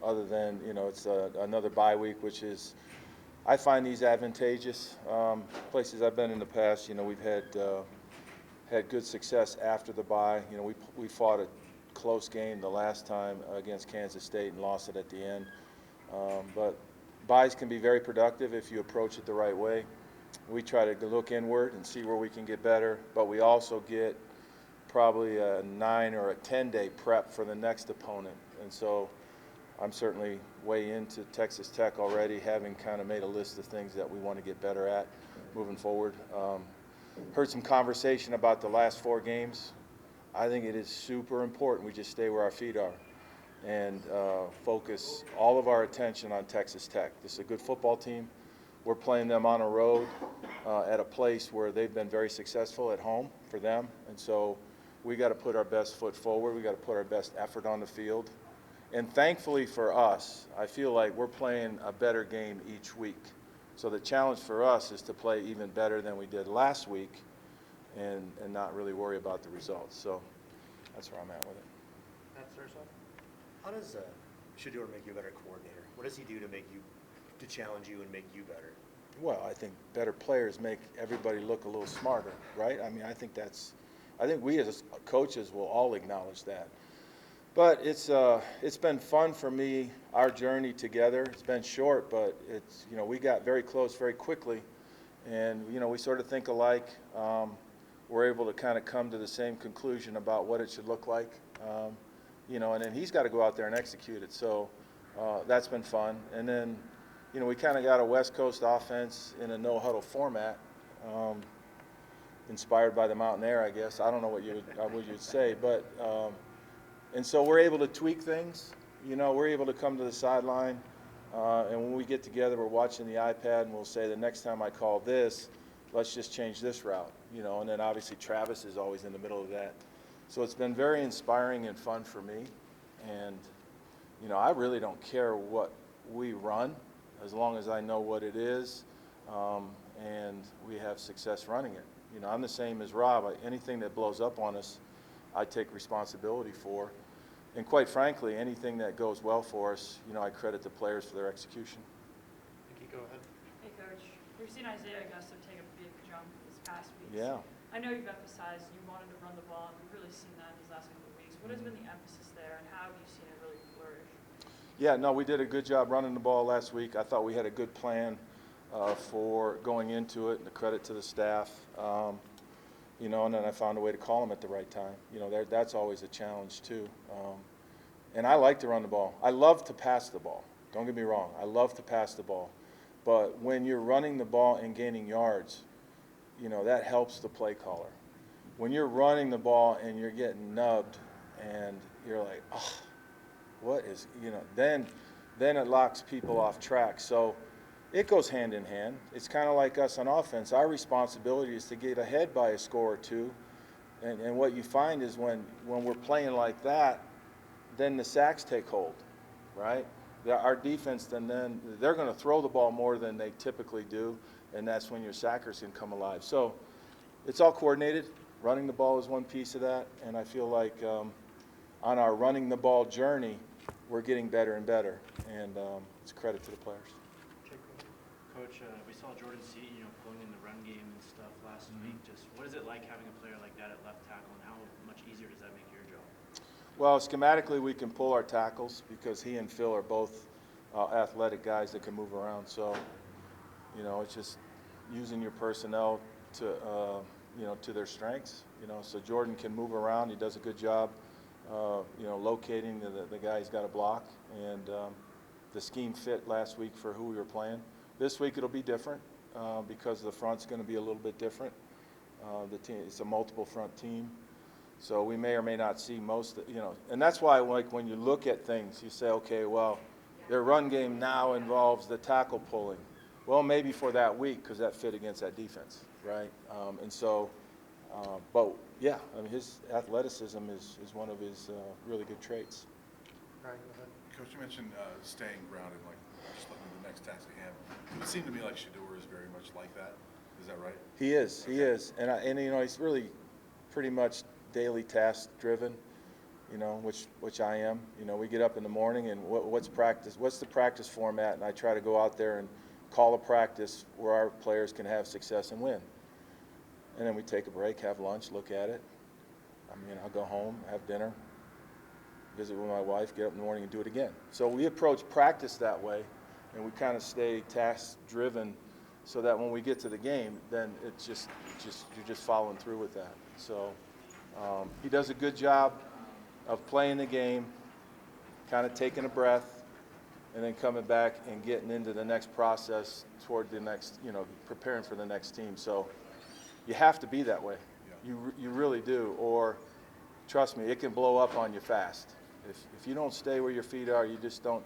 other than, it's another bye week, which is, I find these advantageous. Places I've been in the past, we've had good success after the bye. We fought a close game the last time against Kansas State and lost it at the end. But byes can be very productive if you approach it the right way. We try to look inward and see where we can get better, but we also get probably a 9 or a 10-day prep for the next opponent. And so I'm certainly way into Texas Tech already, having kind of made a list of things that we want to get better at moving forward. Heard some conversation about the last 4 games. I think it is super important we just stay where our feet are and focus all of our attention on Texas Tech. This is a good football team. We're playing them on a road at a place where they've been very successful at home for them. And so we got to put our best foot forward. We got to put our best effort on the field. And thankfully for us, I feel like we're playing a better game each week. So the challenge for us is to play even better than we did last week and not really worry about the results. So that's where I'm at with it. That's their stuff. How does Shedeur make you a better coordinator? What does he do to challenge you and make you better? Well, I think better players make everybody look a little smarter, right? I mean, I think we as coaches will all acknowledge that. But it's been fun for me, our journey together. It's been short, but we got very close very quickly, and we sort of think alike. We're able to kind of come to the same conclusion about what it should look like, and then he's got to go out there and execute it. So that's been fun. And then we kind of got a West Coast offense in a no-huddle format, inspired by the Mountain Air, I guess. I don't know what you'd say, but and so we're able to tweak things. We're able to come to the sideline, and when we get together, we're watching the iPad, and we'll say, the next time I call this, let's just change this route, and then obviously Travis is always in the middle of that. So it's been very inspiring and fun for me, and I really don't care what we run as long as I know what it is, and we have success running it. I'm the same as Rob. Anything that blows up on us, I take responsibility for. And quite frankly, anything that goes well for us, I credit the players for their execution. Nikki, go ahead. Hey, Coach. We've seen Isaiah Augusto take a big jump this past week. Yeah. I know you've emphasized you wanted to run the ball, and we've really seen that these last couple of weeks. What has been the emphasis there, and how have you seen it really flourish? Yeah, no, we did a good job running the ball last week. I thought we had a good plan for going into it, and the credit to the staff. And then I found a way to call them at the right time. That's always a challenge too. And I like to run the ball. I love to pass the ball. Don't get me wrong. I love to pass the ball. But when you're running the ball and gaining yards, that helps the play caller. When you're running the ball and you're getting nubbed and you're like, oh, what is, then it locks people off track. So it goes hand in hand. It's kind of like us on offense. Our responsibility is to get ahead by a score or two. And what you find is when we're playing like that, then the sacks take hold, right? Our defense, then they're going to throw the ball more than they typically do, and that's when your sackers can come alive. So it's all coordinated. Running the ball is one piece of that, and I feel like on our running the ball journey, we're getting better and better, and it's a credit to the players. Coach, we saw Jordan Seaton, pulling in the run game and stuff last week. Just what is it like having a player like that at left tackle, and how much easier does that make your job? Well, schematically, we can pull our tackles because he and Phil are both athletic guys that can move around. So, it's just using your personnel to, to their strengths. So Jordan can move around. He does a good job, locating the guy he's got to block. And the scheme fit last week for who we were playing. This week it'll be different because the front's going to be a little bit different. The team, it's a multiple front team. So we may or may not see most, and that's why, like, when you look at things, you say, okay, well, their run game now involves the tackle pulling. Well, maybe for that week because that fit against that defense, right? But yeah, I mean, his athleticism is one of his really good traits. Ryan, go ahead. Coach, you mentioned staying grounded, like just looking at the next task at hand. It would seem to me like Shedeur is very much like that. Is that right? He is. Okay. He is, and he's really pretty much daily task driven. you know, which I am. You know, we get up in the morning and what's practice? What's the practice format? And I try to go out there and call a practice where our players can have success and win. And then we take a break, have lunch, look at it. I mean, I'll go home, have dinner, visit with my wife, get up in the morning and do it again. So we approach practice that way, and we kind of stay task-driven so that when we get to the game, then it's just you're just following through with that. So he does a good job of playing the game, kind of taking a breath, and then coming back and getting into the next process toward the next, you know, preparing for the next team. So you have to be that way. Yeah. You really do, or trust me, it can blow up on you fast. If you don't stay where your feet are, you just don't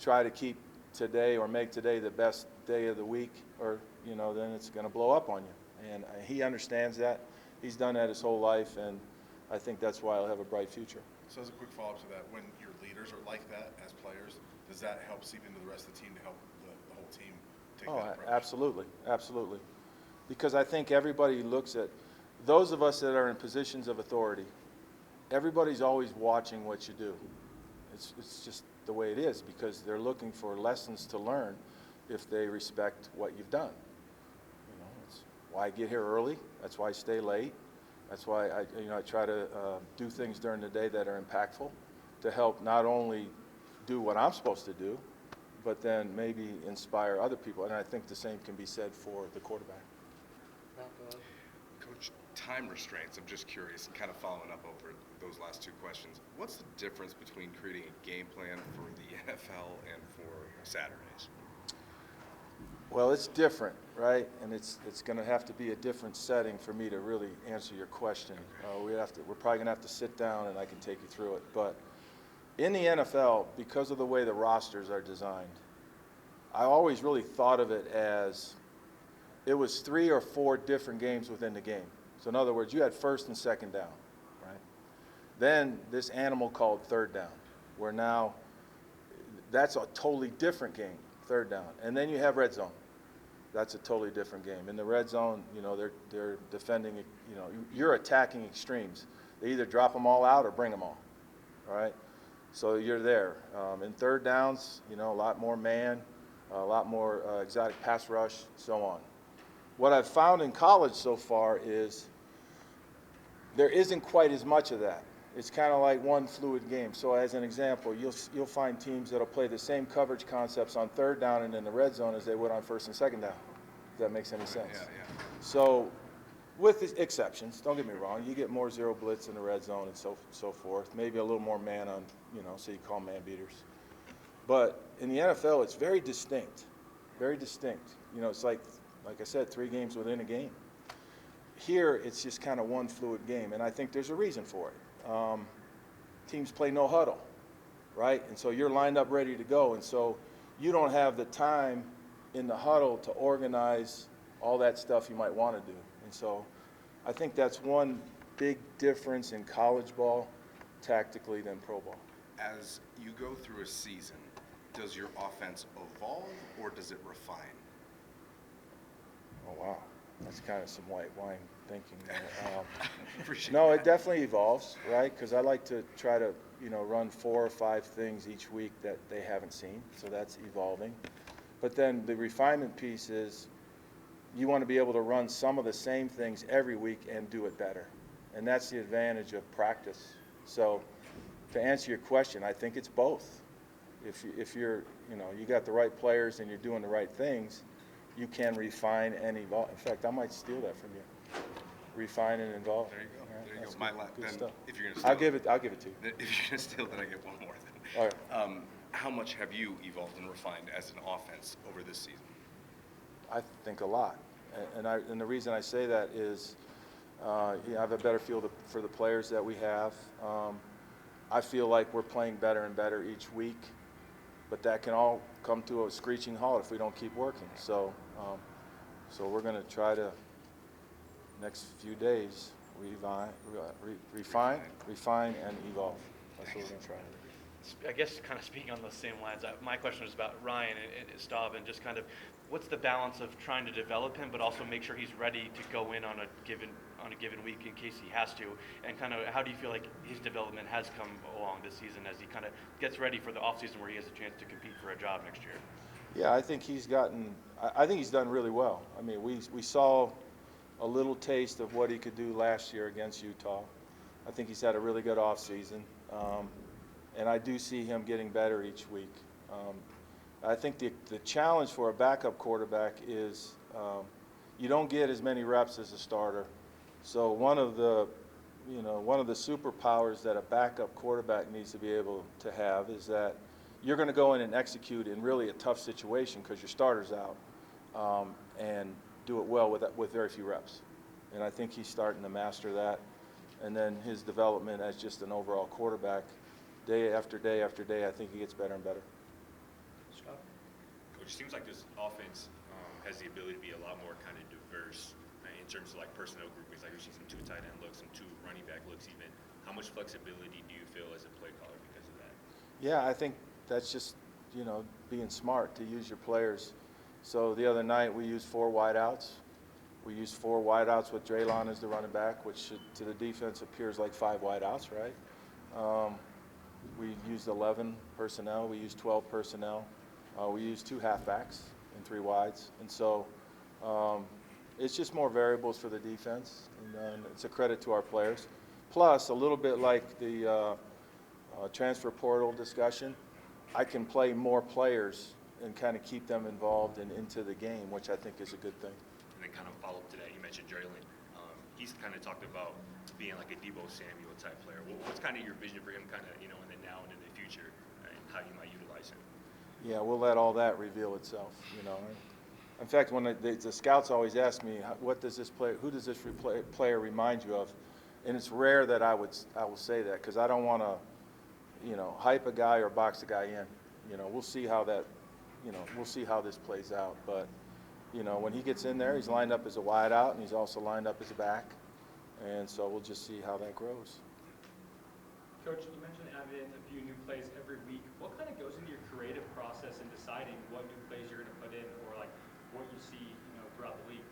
try to keep today or make today the best day of the week, or, you know, then it's going to blow up on you. And he understands that. He's done that his whole life, and I think that's why he'll have a bright future. So as a quick follow-up to that, when your leaders are like that as players, does that help seep into the rest of the team to help the whole team take that approach? Absolutely, absolutely. Because I think everybody looks at, those of us that are in positions of authority, everybody's always watching what you do. It's just the way it is, because they're looking for lessons to learn if they respect what you've done. You know, it's why I get here early. That's why I stay late. That's why I try to do things during the day that are impactful to help not only do what I'm supposed to do, but then maybe inspire other people. And I think the same can be said for the quarterback. Matt, go ahead. Coach, time restraints, I'm just curious, kind of following up over those last two questions. What's the difference between creating a game plan for the NFL and for Saturdays? Well, it's different, right? And it's going to have to be a different setting for me to really answer your question. We're probably going to have to sit down and I can take you through it. But in the NFL, because of the way the rosters are designed, I always really thought of it as it was 3 or 4 different games within the game. So in other words, you had first and second down, right? Then this animal called third down, where now that's a totally different game, third down. And then you have red zone. That's a totally different game. In the red zone, you know, they're defending, you know, you're attacking extremes. They either drop them all out or bring them all, all right? So you're there. In third downs, you know, a lot more man, a lot more exotic pass rush, so on. What I've found in college so far is there isn't quite as much of that. It's kind of like one fluid game. So as an example, you'll find teams that'll play the same coverage concepts on third down and in the red zone as they would on first and second down, if that makes any sense. Yeah. So with exceptions, don't get me wrong, you get more zero blitz in the red zone and so forth, maybe a little more man on, you know, so you call man beaters. But in the NFL, it's very distinct, very distinct. You know, it's like I said, 3 games within a game. Here, it's just kind of one fluid game, and I think there's a reason for it. Teams play no huddle, right? And so you're lined up ready to go, and so you don't have the time in the huddle to organize all that stuff you might want to do. And so I think that's one big difference in college ball tactically than pro ball. As you go through a season, does your offense evolve or does it refine? Oh, wow. That's kind of some white wine thinking there. Appreciate No, that. it definitely evolves, right? Because I like to try to, you know, run 4 or 5 things each week that they haven't seen. So that's evolving. But then the refinement piece is you want to be able to run some of the same things every week and do it better. And that's the advantage of practice. So to answer your question, I think it's both. If you're, you know, you got the right players and you're doing the right things, you can refine and evolve. In fact, I might steal that from you. Refine and evolve. There you go. All right, There you that's go. good Then stuff. if you're going to steal I'll give it to you. If you're going to steal, then I get one more. Then. All right. How much have you evolved and refined as an offense over this season? I think a lot. And the reason I say that is I have a better feel for the players that we have. I feel like we're playing better and better each week, but that can all come to a screeching halt if we don't keep working. So we're going to try to, next few days, refine, and evolve. That's what we're going to try to do. I guess kind of speaking on those same lines, my question was about Ryan and Stav, and just kind of what's the balance of trying to develop him, but also make sure he's ready to go in on a given week in case he has to, and kind of how do you feel like his development has come along this season as he kind of gets ready for the offseason where he has a chance to compete for a job next year? Yeah, I think he's done really well. I mean, we saw a little taste of what he could do last year against Utah. I think he's had a really good offseason. And I do see him getting better each week. I think the challenge for a backup quarterback is you don't get as many reps as a starter. So one of the superpowers that a backup quarterback needs to be able to have is that you're going to go in and execute in really a tough situation because your starter's out, and do it well with very few reps. And I think he's starting to master that. And then his development as just an overall quarterback, day after day after day, I think he gets better and better. Scott? Coach, it seems like this offense has the ability to be a lot more kind of diverse in terms of like personnel groupings. Like we've seen some 2 tight end looks, some 2 running back looks even. How much flexibility do you feel as a play caller because of that? Yeah, I think that's just, being smart to use your players. So the other night we used 4 wideouts. We used 4 wideouts with Draylon as the running back, which to the defense appears like 5 wideouts, right? We used 11 personnel. We used 12 personnel. We used 2 halfbacks and 3 wides. And so it's just more variables for the defense, and it's a credit to our players. Plus, a little bit like the transfer portal discussion, I can play more players and kind of keep them involved and into the game, which I think is a good thing. And then kind of follow up to that, you mentioned Draylon. He's kind of talked about being like a Debo Samuel type player. What's kind of your vision for him kind of, in the now and in the future, and how you might utilize him? Yeah, we'll let all that reveal itself, In fact, when the scouts always ask me, who does this player remind you of? And it's rare that I will say that because I don't want to, hype a guy or box a guy in. We'll see how this plays out. But, when he gets in there, he's lined up as a wide out, and he's also lined up as a back. And so we'll just see how that grows. Coach, you mentioned adding a few new plays every week. What kind of goes into your creative process in deciding what new plays you're going to put in, or like what you see, throughout the week?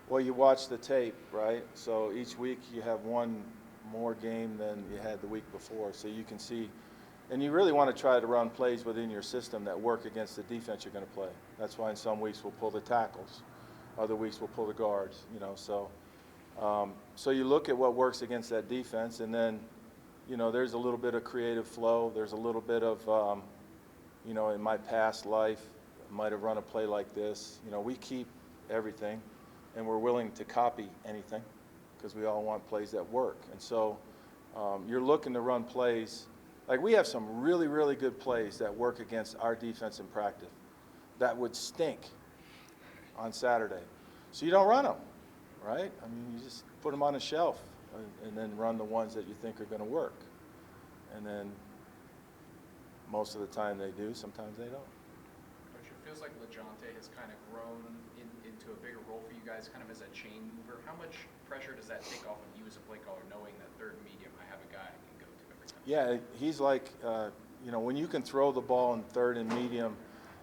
Well, you watch the tape, right? So each week you have one more game than you had the week before, so you can see. And you really want to try to run plays within your system that work against the defense you're going to play. That's why in some weeks we'll pull the tackles, other weeks we'll pull the guards. So you look at what works against that defense, and then, there's a little bit of creative flow. There's a little bit of, in my past life, I might have run a play like this. We keep everything, and we're willing to copy anything because we all want plays that work. And so you're looking to run plays. Like we have some really, really good plays that work against our defense in practice that would stink on Saturday. So you don't run them, right? I mean, you just put them on a shelf and then run the ones that you think are going to work. And then most of the time they do, sometimes they don't. Coach, it feels like LeJohntay has kind of grown into a bigger role for you guys, kind of as a chain mover. How much pressure does that take off of you as a play caller, knowing that third and medium, I have a guy I can go to every time? Yeah, he's like, when you can throw the ball in third and medium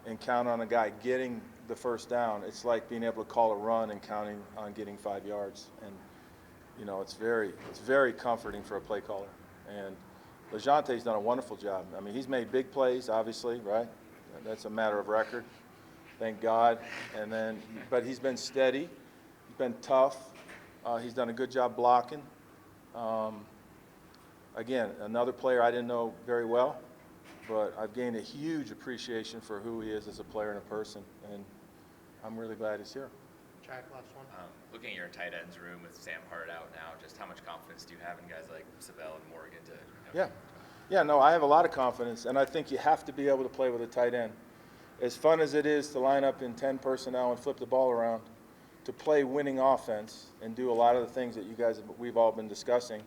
and count on a guy getting the first down, it's like being able to call a run and counting on getting 5 yards. And, it's very comforting for a play caller. And LeJohntay's done a wonderful job. I mean, he's made big plays, obviously, right? That's a matter of record, thank God. But he's been steady. He's been tough. He's done a good job blocking. Again, another player I didn't know very well, but I've gained a huge appreciation for who he is as a player and a person, and I'm really glad he's here. Jack, last one. Looking at your tight ends room with Sam Hart out now, just how much confidence do you have in guys like Savell and Morgan to Yeah, no, I have a lot of confidence, and I think you have to be able to play with a tight end. As fun as it is to line up in 10 personnel and flip the ball around, to play winning offense and do a lot of the things that we've all been discussing,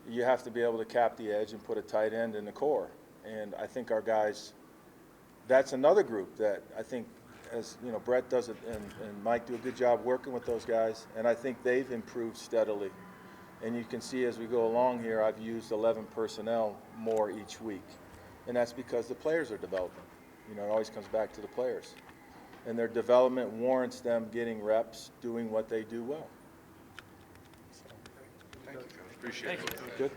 you have to be able to cap the edge and put a tight end in the core. And I think our guys, that's another group that I think, as Brett does it and Mike do a good job working with those guys, and I think they've improved steadily. And you can see as we go along here, I've used 11 personnel more each week. and that's because the players are developing. You know, it always comes back to the players. And their development warrants them getting reps, doing what they do well. Thank you, Coach. Appreciate it. Good.